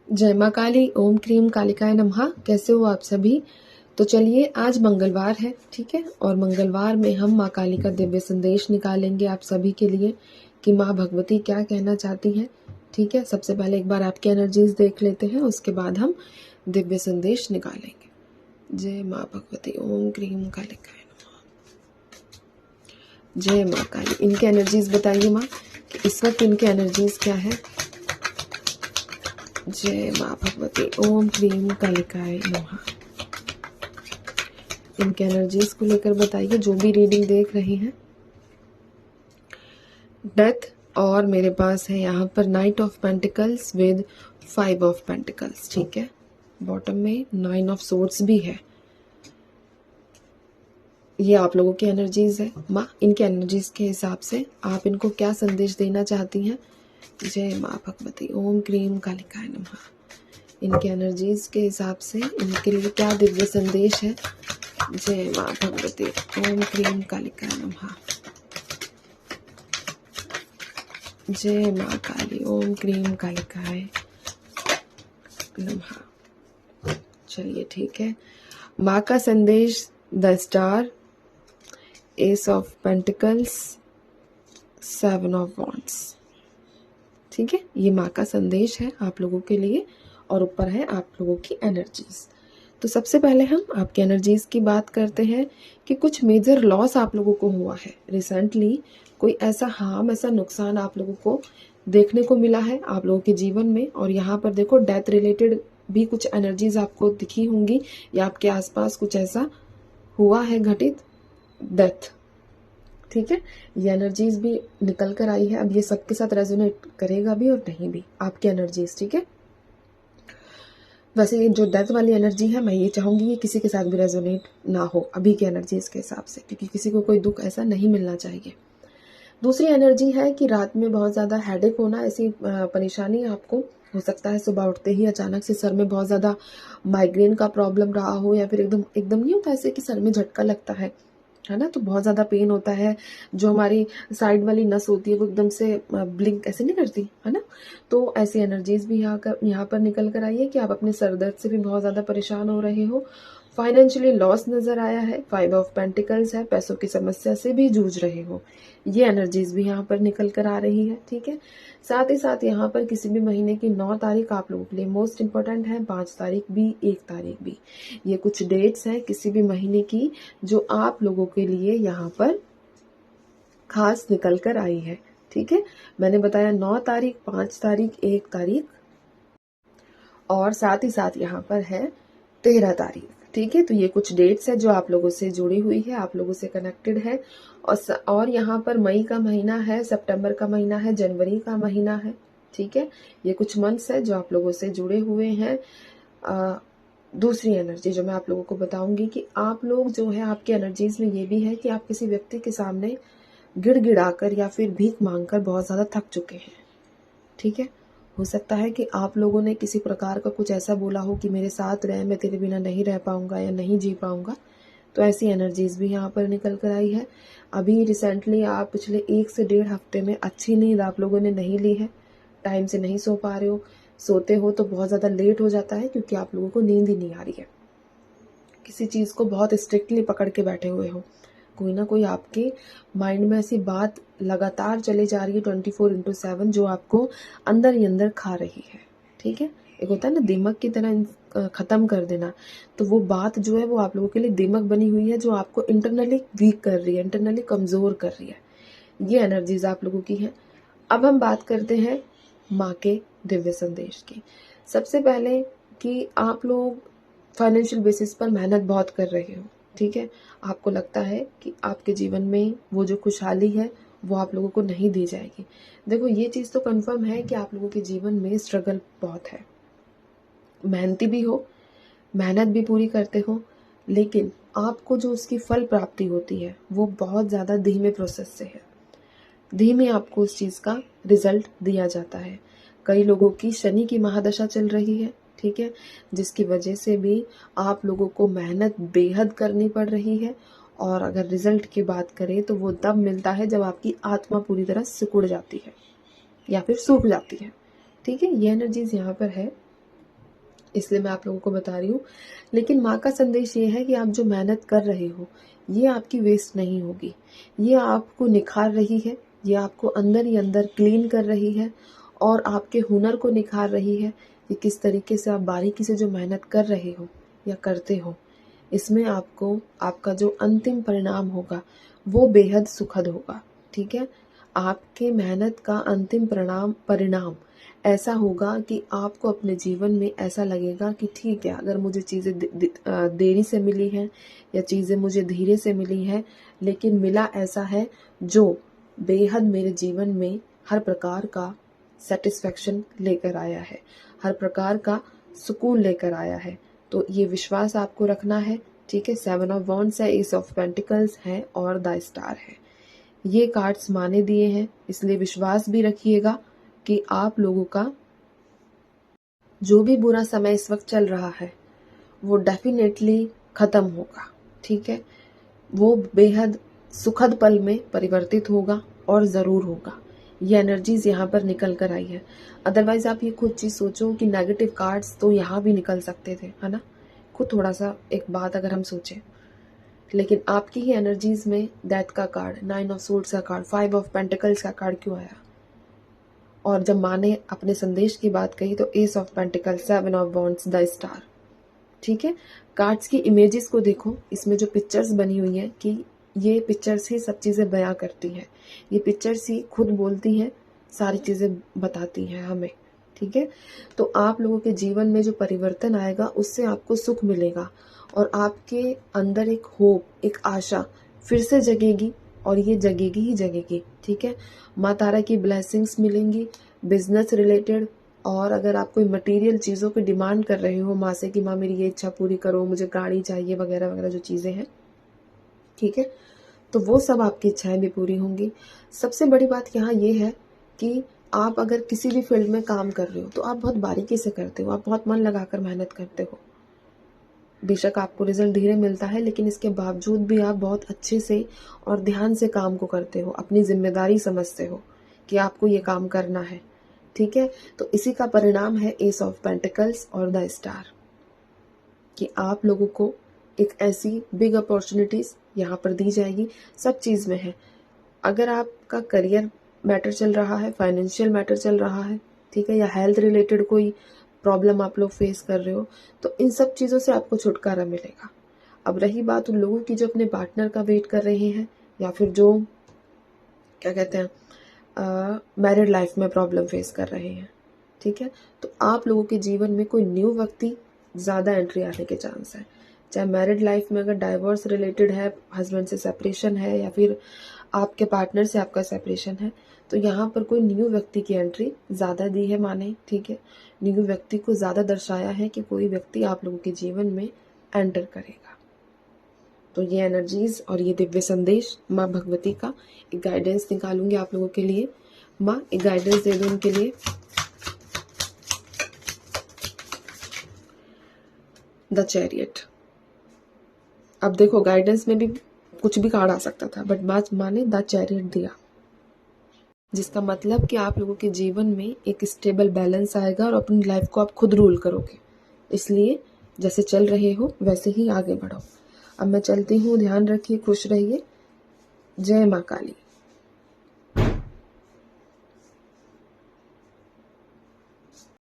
जय माँ काली, ओम क्रीम कालिकाय नमः। कैसे हो आप सभी? तो चलिए, आज मंगलवार है, ठीक है। और मंगलवार में हम माँ काली का दिव्य संदेश निकालेंगे आप सभी के लिए कि माँ भगवती क्या कहना चाहती हैं, ठीक है। सबसे पहले एक बार आपकी एनर्जीज देख लेते हैं, उसके बाद हम दिव्य संदेश निकालेंगे। जय माँ भगवती, ओम क्रीम कालिकाय नमः। जय माँ काली। इनके एनर्जीज बताइए माँ कि इस वक्त इनके एनर्जीज क्या है। जय माँ भगवती, ओम क्लीम कालिकाय नमः। इनके एनर्जीज को लेकर बताइए जो भी रीडिंग देख रहे हैं। डेथ, और मेरे पास है यहाँ पर night of pentacles with 5 of pentacles, ठीक है। बॉटम में 9 ऑफ सोर्ड्स भी है। ये आप लोगों की एनर्जीज है माँ। इनके एनर्जीज के हिसाब से आप इनको क्या संदेश देना चाहती हैं। जय माँ भगवती, ओम क्लीम कालिकाय नमः। इनके एनर्जीज के हिसाब से इनके लिए क्या दिव्य संदेश है। जय माँ भगवती, ओम क्लीम कालिकाय नमः। जय माँ काली, ओम क्लीम कालिकाय नमः। चलिए ठीक है। माँ का संदेश, the star, S of pentacles, 7 of wands, ठीक है। ये माँ का संदेश है आप लोगों के लिए और ऊपर है आप लोगों की एनर्जीज। तो सबसे पहले हम आपकी एनर्जीज की बात करते हैं कि कुछ मेजर लॉस आप लोगों को हुआ है रिसेंटली। कोई ऐसा हार्म, ऐसा नुकसान आप लोगों को देखने को मिला है आप लोगों के जीवन में। और यहाँ पर देखो डेथ रिलेटेड भी कुछ एनर्जीज आपको दिखी होंगी या आपके आसपास कुछ ऐसा हुआ है घटित, डेथ, ठीक है। ये एनर्जीज भी निकल कर आई है। अब ये सबके साथ रेजोनेट करेगा भी और नहीं भी, आपकी एनर्जीज, ठीक है। वैसे ये जो डेथ वाली एनर्जी है, मैं ये चाहूंगी कि किसी के साथ भी रेजोनेट ना हो अभी की एनर्जीज के हिसाब से, क्योंकि किसी को कोई दुख ऐसा नहीं मिलना चाहिए। दूसरी एनर्जी है कि रात में बहुत ज़्यादा हेडेक होना, ऐसी परेशानी आपको हो सकता है सुबह उठते ही अचानक से सर में बहुत ज़्यादा माइग्रेन का प्रॉब्लम रहा हो, या फिर एकदम एकदम नहीं होता ऐसे कि सर में झटका लगता है ना, तो बहुत ज़्यादा पेन होता है। जो हमारी साइड वाली नस होती है वो एकदम से ब्लिंक ऐसे नहीं करती है ना। तो ऐसी एनर्जीज भी यहाँ पर निकल कर आई है कि आप अपने सर दर्द से भी बहुत ज़्यादा परेशान हो रहे हो। फाइनेंशियली लॉस नजर आया है, 5 ऑफ पेंटिकल्स है, पैसों की समस्या से भी जूझ रहे हो। ये एनर्जीज भी यहाँ पर निकल कर आ रही है, ठीक है। साथ ही साथ यहाँ पर किसी भी महीने की 9 तारीख आप लोगों के लिए मोस्ट इंपॉर्टेंट है, 5 तारीख भी, 1 तारीख भी। ये कुछ डेट्स हैं किसी भी महीने की जो आप लोगों के लिए यहाँ पर खास निकल कर आई है, ठीक है। मैंने बताया 9 तारीख, 5 तारीख, 1 तारीख, और साथ ही साथ यहाँ पर है 13 तारीख, ठीक है। तो ये कुछ डेट्स है जो आप लोगों से जुड़ी हुई है, आप लोगों से कनेक्टेड है। और यहाँ पर मई का महीना है, सितंबर का महीना है, जनवरी का महीना है, ठीक है। ये कुछ मंथ्स है जो आप लोगों से जुड़े हुए हैं। दूसरी एनर्जी जो मैं आप लोगों को बताऊंगी कि आप लोग जो है, आपकी एनर्जीज में ये भी है कि आप किसी व्यक्ति के सामने गिड़गिड़ाकर या फिर भीख मांगकर बहुत ज़्यादा थक चुके हैं, ठीक है। हो सकता है कि आप लोगों ने किसी प्रकार का कुछ ऐसा बोला हो कि मेरे साथ रह, मैं तेरे बिना नहीं रह पाऊंगा या नहीं जी पाऊंगा। तो ऐसी एनर्जीज भी यहाँ पर निकल कर आई है। अभी रिसेंटली आप पिछले 1 से 1.5 हफ्ते में अच्छी नींद आप लोगों ने नहीं ली है, टाइम से नहीं सो पा रहे हो। सोते हो तो बहुत ज़्यादा लेट हो जाता है क्योंकि आप लोगों को नींद ही नहीं आ रही है। किसी चीज़ को बहुत स्ट्रिक्टली पकड़ के बैठे हुए हो, कोई ना कोई आपके माइंड में ऐसी बात लगातार चली जा रही है 24/7 जो आपको अंदर ही अंदर खा रही है, ठीक है। एक होता है ना दिमाग की तरह ख़त्म कर देना, तो वो बात जो है वो आप लोगों के लिए दिमाग बनी हुई है जो आपको इंटरनली वीक कर रही है, इंटरनली कमज़ोर कर रही है। ये एनर्जीज आप लोगों की है। अब हम बात करते हैं माँ के दिव्य संदेश की। सबसे पहले कि आप लोग फाइनेंशियल बेसिस पर मेहनत बहुत कर रहे हो, ठीक है। आपको लगता है कि आपके जीवन में वो जो खुशहाली है वो आप लोगों को नहीं दी जाएगी। देखो ये चीज़ तो कंफर्म है कि आप लोगों के जीवन में स्ट्रगल बहुत है, मेहनती भी हो, मेहनत भी पूरी करते हो, लेकिन आपको जो उसकी फल प्राप्ति होती है वो बहुत ज़्यादा धीमे प्रोसेस से है। धीमे आपको उस चीज़ का रिजल्ट दिया जाता है। कई लोगों की शनि की महादशा चल रही है, ठीक है, जिसकी वजह से भी आप लोगों को मेहनत बेहद करनी पड़ रही है। और अगर रिजल्ट की बात करें तो वो तब मिलता है जब आपकी आत्मा पूरी तरह सिकुड़ जाती है या फिर सूख जाती है, ठीक है। ये एनर्जीज यहाँ पर है। इसलिए मैं आप लोगों को बता रही हूँ। लेकिन माँ का संदेश ये है कि आप जो मेहनत कर रहे हो ये आपकी वेस्ट नहीं होगी, ये आपको निखार रही है, ये आपको अंदर ही अंदर क्लीन कर रही है और आपके हुनर को निखार रही है कि किस तरीके से आप बारीकी से जो मेहनत कर रहे हो या करते हो, इसमें आपको आपका जो अंतिम परिणाम होगा वो बेहद सुखद होगा। ठीक है, आपके मेहनत का अंतिम परिणाम ऐसा होगा कि आपको अपने जीवन में ऐसा लगेगा कि ठीक है, अगर मुझे चीज़ें देरी से मिली हैं या चीज़ें मुझे धीरे से मिली हैं, लेकिन मिला ऐसा है जो बेहद मेरे जीवन में हर प्रकार का सेटिस्फेक्शन लेकर आया है, हर प्रकार का सुकून लेकर आया है। तो ये विश्वास आपको रखना है। ठीक है, 7 ऑफ वॉन्ड्स है, एस ऑफ पेंटिकल्स है और द स्टार है। ये कार्ड्स माने दिए हैं, इसलिए विश्वास भी रखिएगा कि आप लोगों का जो भी बुरा समय इस वक्त चल रहा है वो डेफिनेटली ख़त्म होगा। ठीक है, वो बेहद सुखद पल में परिवर्तित होगा और ज़रूर होगा। ये एनर्जीज यहाँ पर निकल कर आई है। अदरवाइज आप ये खुद चीज़ सोचो कि नेगेटिव कार्ड्स तो यहाँ भी निकल सकते थे, है ना। खुद थोड़ा सा एक बात अगर हम सोचें, लेकिन आपकी ही एनर्जीज में डेथ का कार्ड, 9 ऑफ सोर्ड्स का कार्ड, 5 ऑफ पेंटिकल्स का कार्ड क्यों आया। और जब माँ ने अपने संदेश की बात कही तो S of pentacles, 7 of wands, the star. ठीक है, कार्ड्स की इमेजेस को देखो, इसमें जो पिक्चर्स बनी हुई हैं कि ये पिक्चर्स ही सब चीज़ें बयां करती हैं, ये पिक्चर्स ही खुद बोलती हैं, सारी चीज़ें बताती हैं हमें। ठीक है, तो आप लोगों के जीवन में जो परिवर्तन आएगा उससे आपको सुख मिलेगा और आपके अंदर एक होप, एक आशा फिर से जगेगी और ये जगेगी ही जगेगी। ठीक है, माँ तारा की ब्लेसिंग्स मिलेंगी बिजनेस रिलेटेड। और अगर आप कोई मटेरियल चीज़ों की डिमांड कर रहे हो माँ से कि माँ मेरी ये इच्छा पूरी करो, मुझे गाड़ी चाहिए वगैरह वगैरह जो चीज़ें हैं, ठीक है, तो वो सब आपकी इच्छाएं भी पूरी होंगी। सबसे बड़ी बात यहाँ ये है कि आप अगर किसी भी फील्ड में काम कर रहे हो तो आप बहुत बारीकी से करते हो, आप बहुत मन लगाकर मेहनत करते हो। बेशक आपको रिजल्ट धीरे मिलता है, लेकिन इसके बावजूद भी आप बहुत अच्छे से और ध्यान से काम को करते हो, अपनी जिम्मेदारी समझते हो कि आपको ये काम करना है। ठीक है, तो इसी का परिणाम है एस ऑफ पेंटिकल्स और द स्टार, कि आप लोगों को एक ऐसी बिग अपॉर्चुनिटीज यहाँ पर दी जाएगी। सब चीज़ में है, अगर आपका करियर मैटर चल रहा है, फाइनेंशियल मैटर चल रहा है, ठीक है, या हेल्थ रिलेटेड कोई प्रॉब्लम आप लोग फेस कर रहे हो, तो इन सब चीज़ों से आपको छुटकारा मिलेगा। अब रही बात उन लोगों की जो अपने पार्टनर का वेट कर रहे हैं या फिर जो क्या कहते हैं मैरिड लाइफ में प्रॉब्लम फेस कर रहे हैं, ठीक है, तो आप लोगों के जीवन में कोई न्यू व्यक्ति ज़्यादा एंट्री आने के चांस है। चाहे मैरिड लाइफ में अगर डाइवोर्स रिलेटेड है, हस्बैंड से सेपरेशन है या फिर आपके पार्टनर से आपका सेपरेशन है, तो यहाँ पर कोई न्यू व्यक्ति की एंट्री ज़्यादा दी है माने। ठीक है, न्यू व्यक्ति को ज़्यादा दर्शाया है कि कोई व्यक्ति आप लोगों के जीवन में एंटर करेगा। तो ये एनर्जीज और ये दिव्य संदेश माँ भगवती का एक गाइडेंस निकालूंगी आप लोगों के लिए। माँ एक गाइडेंस दे दो उनके लिए। The chariot. अब देखो गाइडेंस में भी कुछ भी कार्ड आ सकता था, बट माँ ने द चैरियट दिया, जिसका मतलब कि आप लोगों के जीवन में एक स्टेबल बैलेंस आएगा और अपनी लाइफ को आप खुद रूल करोगे। इसलिए जैसे चल रहे हो वैसे ही आगे बढ़ो। अब मैं चलती हूँ, ध्यान रखिए, खुश रहिए। जय माँ काली।